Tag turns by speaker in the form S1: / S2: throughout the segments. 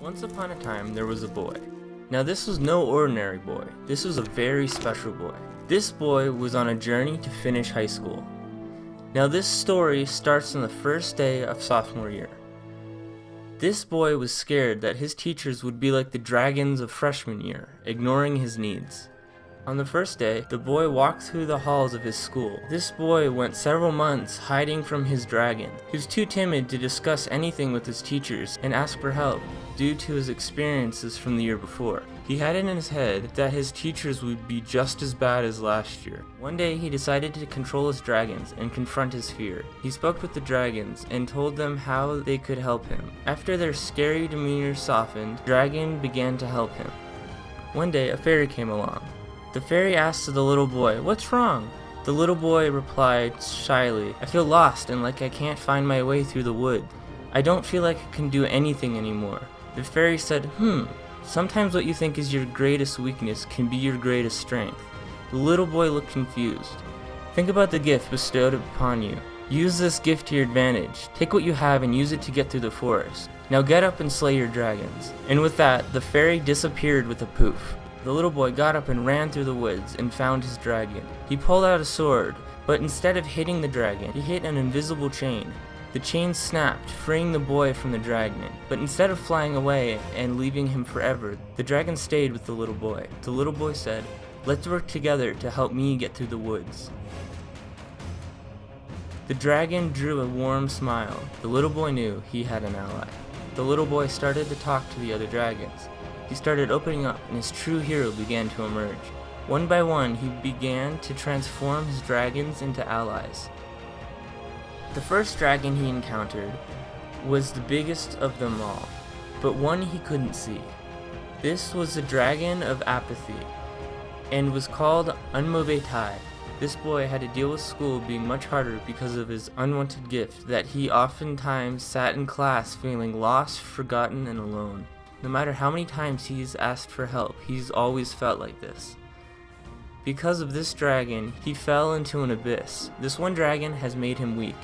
S1: Once upon a time, there was a boy. Now this was no ordinary boy. This was a very special boy. This boy was on a journey to finish high school. Now this story starts on the first day of sophomore year. This boy was scared that his teachers would be like the dragons of freshman year, ignoring his needs. On the first day, the boy walked through the halls of his school. This boy went several months hiding from his dragon. He was too timid to discuss anything with his teachers and ask for help due to his experiences from the year before. He had it in his head that his teachers would be just as bad as last year. One day he decided to control his dragons and confront his fear. He spoke with the dragons and told them how they could help him. After their scary demeanor softened, the dragon began to help him. One day a fairy came along. The fairy asked the little boy, "What's wrong?" The little boy replied shyly, "I feel lost and like I can't find my way through the wood. I don't feel like I can do anything anymore." The fairy said, Sometimes what you think is your greatest weakness can be your greatest strength." The little boy looked confused. "Think about the gift bestowed upon you. Use this gift to your advantage. Take what you have and use it to get through the forest. Now get up and slay your dragons." And with that, the fairy disappeared with a poof. The little boy got up and ran through the woods and found his dragon. He pulled out a sword, but instead of hitting the dragon, he hit an invisible chain. The chain snapped, freeing the boy from the dragon, but instead of flying away and leaving him forever, the dragon stayed with the little boy. The little boy said, "Let's work together to help me get through the woods." The dragon drew a warm smile. The little boy knew he had an ally. The little boy started to talk to the other dragons. He started opening up, and his true hero began to emerge. One by one, he began to transform his dragons into allies. The first dragon he encountered was the biggest of them all, but one he couldn't see. This was the dragon of apathy, and was called Unmovetai. This boy had to deal with school being much harder because of his unwanted gift that he oftentimes sat in class feeling lost, forgotten, and alone. No matter how many times he's asked for help, he's always felt like this. Because of this dragon, he fell into an abyss. This one dragon has made him weak,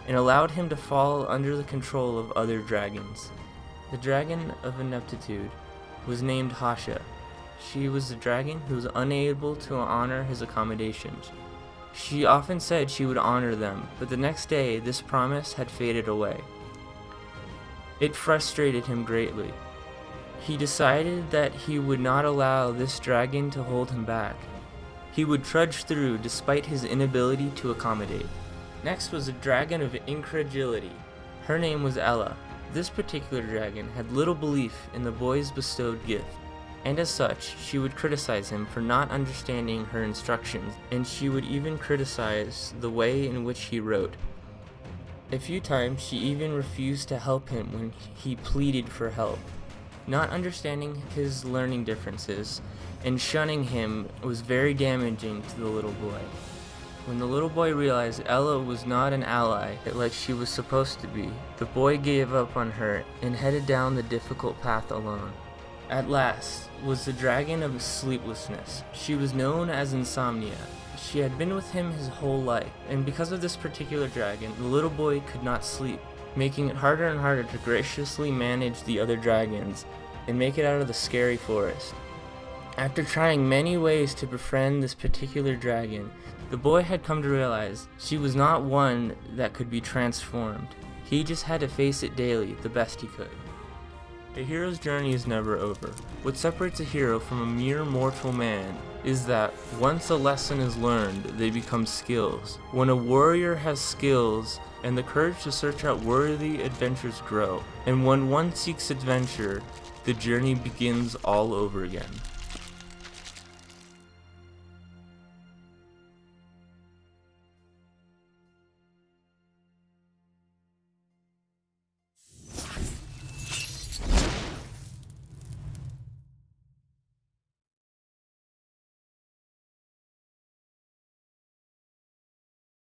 S1: and allowed him to fall under the control of other dragons. The dragon of ineptitude was named Hasha. She was a dragon who was unable to honor his accommodations. She often said she would honor them, but the next day this promise had faded away. It frustrated him greatly. He decided that he would not allow this dragon to hold him back. He would trudge through despite his inability to accommodate. Next was a dragon of incredulity. Her name was Ella. This particular dragon had little belief in the boy's bestowed gift, and as such, she would criticize him for not understanding her instructions, and she would even criticize the way in which he wrote. A few times, she even refused to help him when he pleaded for help. Not understanding his learning differences and shunning him was very damaging to the little boy. When the little boy realized Ella was not an ally like she was supposed to be, the boy gave up on her and headed down the difficult path alone. At last was the dragon of sleeplessness. She was known as Insomnia. She had been with him his whole life, and because of this particular dragon, the little boy could not sleep, making it harder and harder to graciously manage the other dragons and make it out of the scary forest. After trying many ways to befriend this particular dragon, the boy had come to realize she was not one that could be transformed. He just had to face it daily the best he could. A hero's journey is never over. What separates a hero from a mere mortal man is that once a lesson is learned, they become skills. When a warrior has skills and the courage to search out worthy adventures grow, and when one seeks adventure, the journey begins all over again.